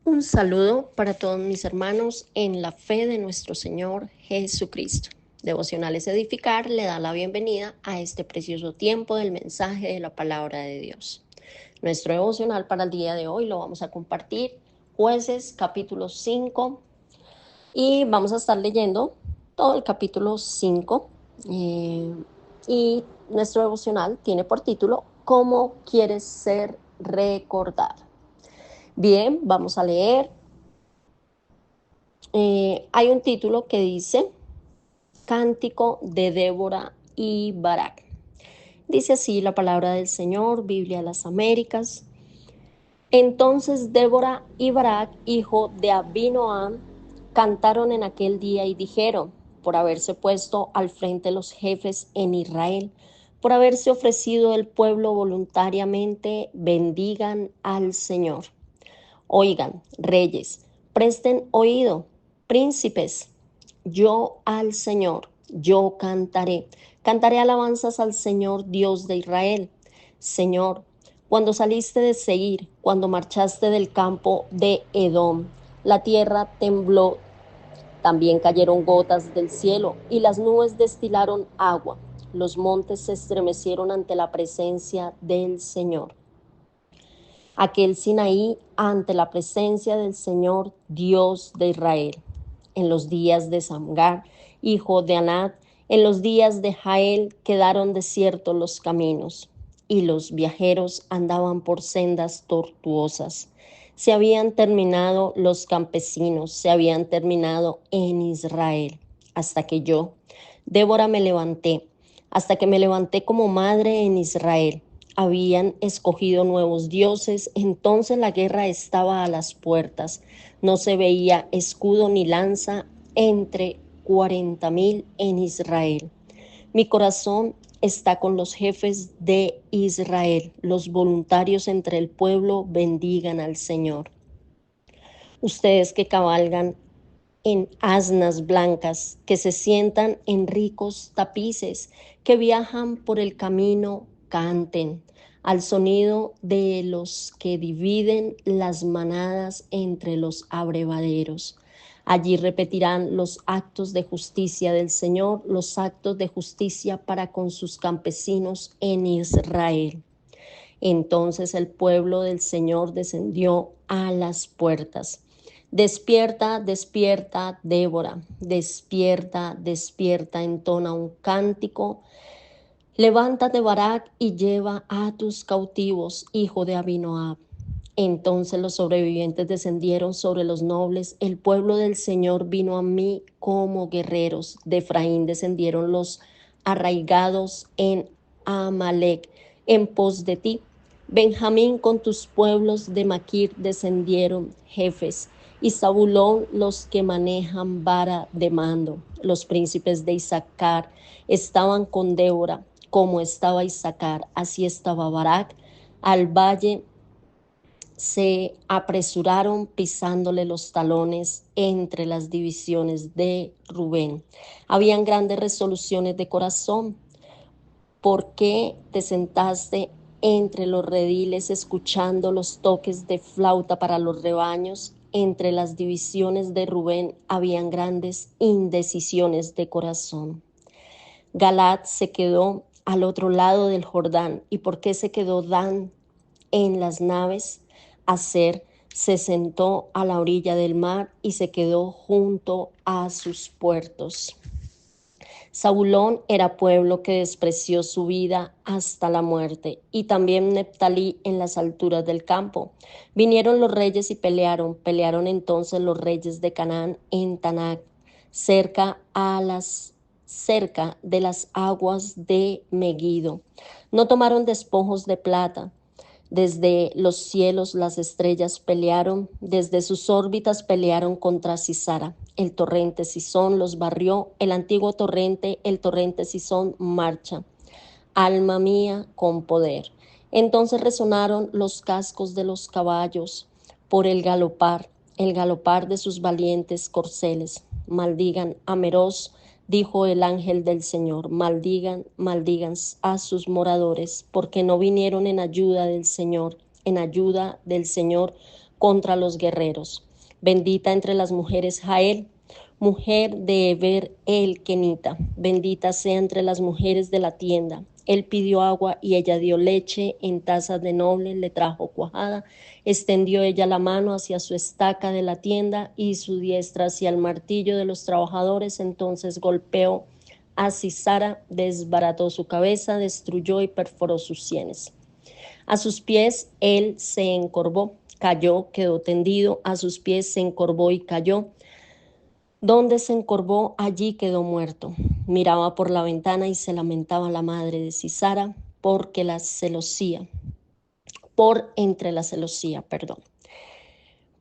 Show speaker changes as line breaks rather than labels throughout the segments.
Un saludo para todos mis hermanos en la fe de nuestro Señor Jesucristo. Devocionales Edificar le da la bienvenida a este precioso tiempo del mensaje de la palabra de Dios. Nuestro devocional para el día de hoy lo vamos a compartir, Jueces capítulo 5, y vamos a estar leyendo todo el capítulo 5. Y nuestro devocional tiene por título ¿Cómo quieres ser recordado? Bien, vamos a leer. Hay un título que dice Cántico de Débora y Barak. Dice así la palabra del Señor, Biblia de las Américas. Entonces Débora y Barak, hijo de Abinoam, cantaron en aquel día y dijeron, por haberse puesto al frente los jefes en Israel, por haberse ofrecido el pueblo voluntariamente, bendigan al Señor. Oigan, reyes, presten oído, príncipes, yo al Señor, yo cantaré alabanzas al Señor Dios de Israel. Señor, cuando saliste de Seir, cuando marchaste del campo de Edom, la tierra tembló, también cayeron gotas del cielo y las nubes destilaron agua. Los montes se estremecieron ante la presencia del Señor. Aquel Sinaí ante la presencia del Señor Dios de Israel. En los días de Samgar, hijo de Anat, en los días de Jael quedaron desiertos los caminos, y los viajeros andaban por sendas tortuosas. Se habían terminado los campesinos, se habían terminado en Israel, hasta que yo, Débora, me levanté, hasta que me levanté como madre en Israel. Habían escogido nuevos dioses, entonces la guerra estaba a las puertas. No se veía escudo ni lanza entre 40,000 en Israel. Mi corazón está con los jefes de Israel. Los voluntarios entre el pueblo bendigan al Señor. Ustedes que cabalgan en asnas blancas, que se sientan en ricos tapices, que viajan por el camino, canten al sonido de los que dividen las manadas entre los abrevaderos. Allí repetirán los actos de justicia del Señor, los actos de justicia para con sus campesinos en Israel. Entonces el pueblo del Señor descendió a las puertas. Despierta, despierta, Débora, despierta, despierta, entona un cántico. Levántate, Barak, y lleva a tus cautivos, hijo de Abinoam. Entonces los sobrevivientes descendieron sobre los nobles. El pueblo del Señor vino a mí como guerreros. De Efraín descendieron los arraigados en Amalec en pos de ti. Benjamín con tus pueblos de Maquir descendieron jefes, y Zabulón los que manejan vara de mando. Los príncipes de Isaacar estaban con Débora, como estaba Isaacar, así estaba Barak. Al valle se apresuraron pisándole los talones entre las divisiones de Rubén. Habían grandes resoluciones de corazón. ¿Por qué te sentaste entre los rediles escuchando los toques de flauta para los rebaños? Entre las divisiones de Rubén habían grandes indecisiones de corazón. Galaad se quedó al otro lado del Jordán. ¿Y por qué se quedó Dan en las naves? Aser se sentó a la orilla del mar y se quedó junto a sus puertos. Zabulón era pueblo que despreció su vida hasta la muerte, y también Neftalí en las alturas del campo. Vinieron los reyes y pelearon entonces los reyes de Canaán en Tanac, cerca de las aguas de Megido. No tomaron despojos de plata. Desde los cielos las estrellas pelearon, desde sus órbitas pelearon contra Sisara. El torrente Sison los barrió, el antiguo torrente, el torrente Sison marcha. Alma mía, con poder. Entonces resonaron los cascos de los caballos por el galopar de sus valientes corceles. Maldigan a Meroz, dijo el ángel del Señor, maldigan, maldigan a sus moradores, porque no vinieron en ayuda del Señor, contra los guerreros. Bendita entre las mujeres Jael, mujer de Eber el Kenita, bendita sea entre las mujeres de la tienda. Él pidió agua y ella dio leche en tazas de noble, le trajo cuajada. Extendió ella la mano hacia su estaca de la tienda y su diestra hacia el martillo de los trabajadores. Entonces golpeó a Sisara, desbarató su cabeza, destruyó y perforó sus sienes. A sus pies él se encorvó, cayó, quedó tendido, a sus pies se encorvó y cayó. Donde se encorvó, allí quedó muerto. Miraba por la ventana y se lamentaba la madre de Sisara porque la celosía, por entre la celosía, perdón.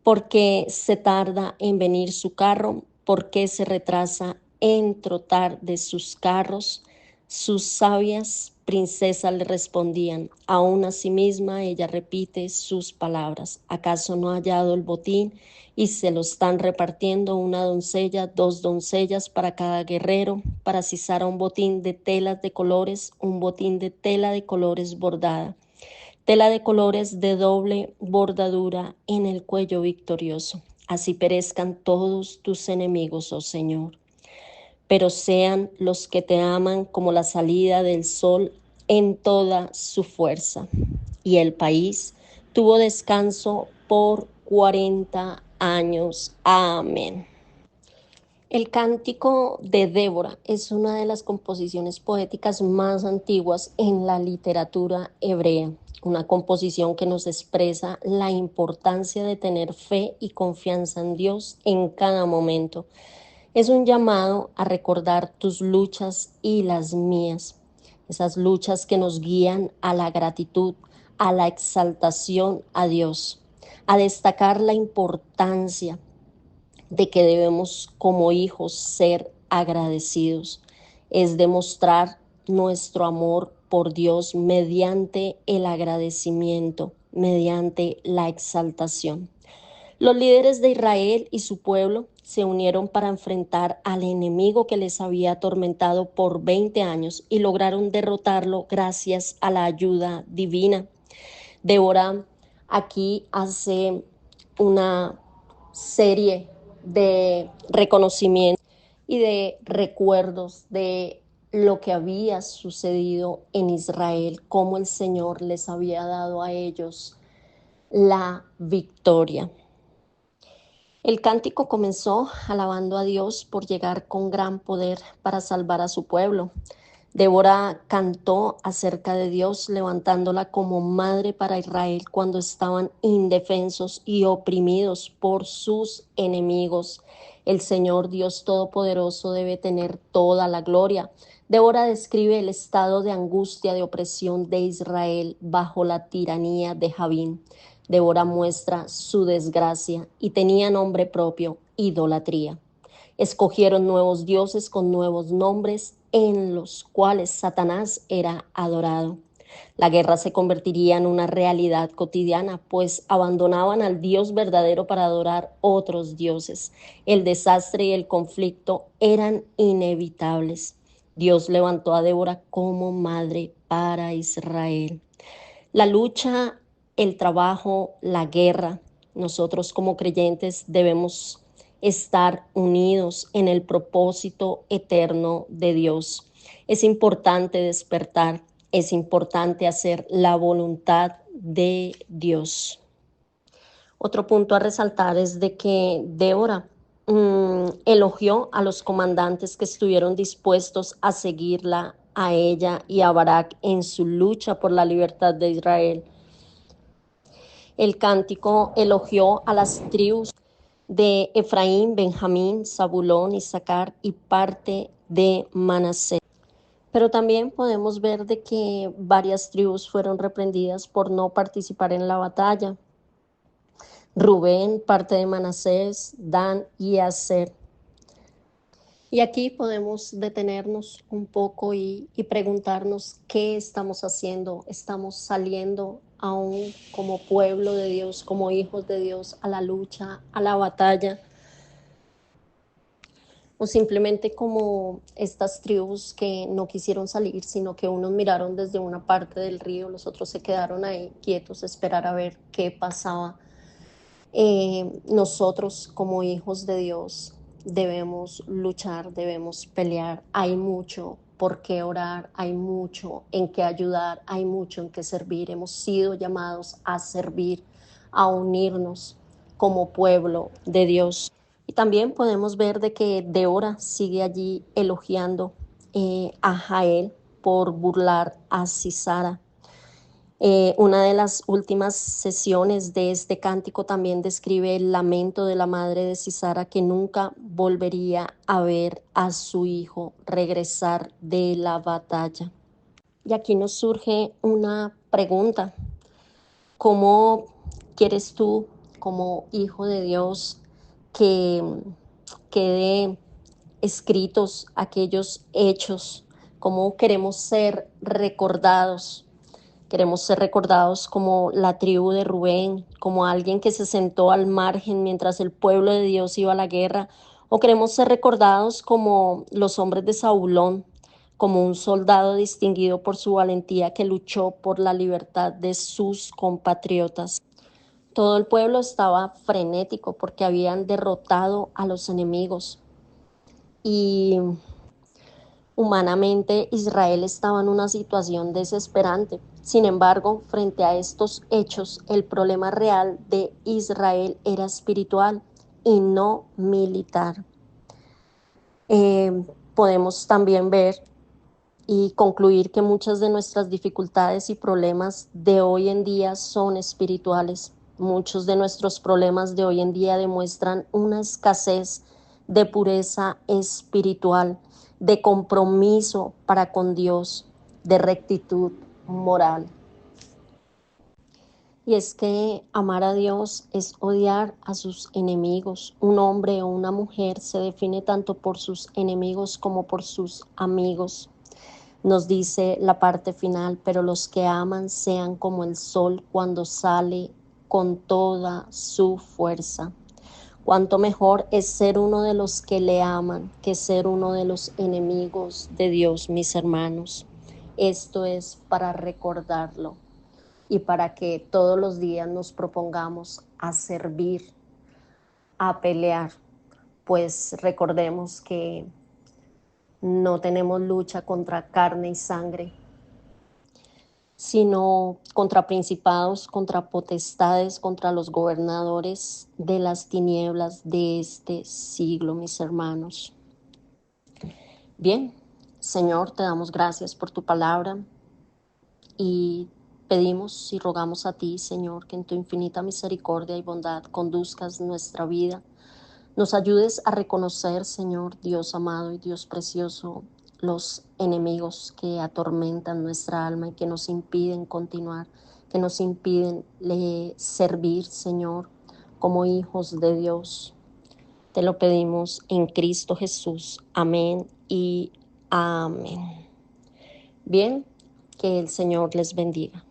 Porque se tarda en venir su carro, porque se retrasa en trotar de sus carros. Sus sabias princesas le respondían, aún a sí misma ella repite sus palabras. ¿Acaso no ha hallado el botín y se lo están repartiendo una doncella, dos doncellas para cada guerrero? Para Sisara un botín de telas de colores, un botín de tela de colores bordada, tela de colores de doble bordadura en el cuello victorioso. Así perezcan todos tus enemigos, oh Señor, pero sean los que te aman como la salida del sol en toda su fuerza. Y el país tuvo descanso por 40 años. Amén. El Cántico de Débora es una de las composiciones poéticas más antiguas en la literatura hebrea, una composición que nos expresa la importancia de tener fe y confianza en Dios en cada momento. Es un llamado a recordar tus luchas y las mías, esas luchas que nos guían a la gratitud, a la exaltación a Dios, a destacar la importancia de que debemos como hijos ser agradecidos. Es demostrar nuestro amor por Dios mediante el agradecimiento, mediante la exaltación. Los líderes de Israel y su pueblo se unieron para enfrentar al enemigo que les había atormentado por 20 años y lograron derrotarlo gracias a la ayuda divina. Débora aquí hace una serie de reconocimientos y de recuerdos de lo que había sucedido en Israel, cómo el Señor les había dado a ellos la victoria. El cántico comenzó alabando a Dios por llegar con gran poder para salvar a su pueblo. Débora cantó acerca de Dios, levantándola como madre para Israel cuando estaban indefensos y oprimidos por sus enemigos. El Señor Dios Todopoderoso debe tener toda la gloria. Débora describe el estado de angustia, de opresión de Israel bajo la tiranía de Javín. Débora muestra su desgracia y tenía nombre propio, idolatría. Escogieron nuevos dioses con nuevos nombres en los cuales Satanás era adorado. La guerra se convertiría en una realidad cotidiana, pues abandonaban al Dios verdadero para adorar otros dioses. El desastre y el conflicto eran inevitables. Dios levantó a Débora como madre para Israel. La lucha, el trabajo, la guerra, nosotros como creyentes debemos estar unidos en el propósito eterno de Dios. Es importante despertar, es importante hacer la voluntad de Dios. Otro punto a resaltar es de que Débora elogió a los comandantes que estuvieron dispuestos a seguirla a ella y a Barak en su lucha por la libertad de Israel. El cántico elogió a las tribus de Efraín, Benjamín, Zabulón, Isaacar y parte de Manasés. Pero también podemos ver de que varias tribus fueron reprendidas por no participar en la batalla. Rubén, parte de Manasés, Dan y Aser. Y aquí podemos detenernos un poco y preguntarnos qué estamos haciendo. ¿Estamos saliendo aún como pueblo de Dios, como hijos de Dios, a la lucha, a la batalla? ¿O simplemente como estas tribus que no quisieron salir, sino que unos miraron desde una parte del río, los otros se quedaron ahí quietos a esperar a ver qué pasaba Nosotros como hijos de Dios debemos luchar, debemos pelear. Hay mucho por qué orar, hay mucho en qué ayudar, hay mucho en qué servir. Hemos sido llamados a servir, a unirnos como pueblo de Dios. Y también podemos ver de que Débora sigue allí elogiando a Jael por burlar a Sisara. Una de las últimas sesiones de este cántico también describe el lamento de la madre de Sisara, que nunca volvería a ver a su hijo regresar de la batalla. Y aquí nos surge una pregunta: ¿cómo quieres tú, como hijo de Dios, que quede escritos aquellos hechos? ¿Cómo queremos ser recordados? Queremos ser recordados como la tribu de Rubén, como alguien que se sentó al margen mientras el pueblo de Dios iba a la guerra, o queremos ser recordados como los hombres de Zabulón, como un soldado distinguido por su valentía que luchó por la libertad de sus compatriotas. Todo el pueblo estaba frenético porque habían derrotado a los enemigos y humanamente, Israel estaba en una situación desesperante. Sin embargo, frente a estos hechos, el problema real de Israel era espiritual y no militar. Podemos también ver y concluir que muchas de nuestras dificultades y problemas de hoy en día son espirituales. Muchos de nuestros problemas de hoy en día demuestran una escasez de pureza espiritual, de compromiso para con Dios, de rectitud moral. Y es que amar a Dios es odiar a sus enemigos. Un hombre o una mujer se define tanto por sus enemigos como por sus amigos. Nos dice la parte final: pero los que aman sean como el sol cuando sale con toda su fuerza. Cuánto mejor es ser uno de los que le aman que ser uno de los enemigos de Dios, mis hermanos. Esto es para recordarlo y para que todos los días nos propongamos a servir, a pelear, pues recordemos que no tenemos lucha contra carne y sangre, sino contra principados, contra potestades, contra los gobernadores de las tinieblas de este siglo, mis hermanos. Bien, Señor, te damos gracias por tu palabra y pedimos y rogamos a ti, Señor, que en tu infinita misericordia y bondad conduzcas nuestra vida. Nos ayudes a reconocer, Señor, Dios amado y Dios precioso, los enemigos que atormentan nuestra alma y que nos impiden continuar, que nos impiden servir, Señor, como hijos de Dios. Te lo pedimos en Cristo Jesús. Amén y amén. Bien, que el Señor les bendiga.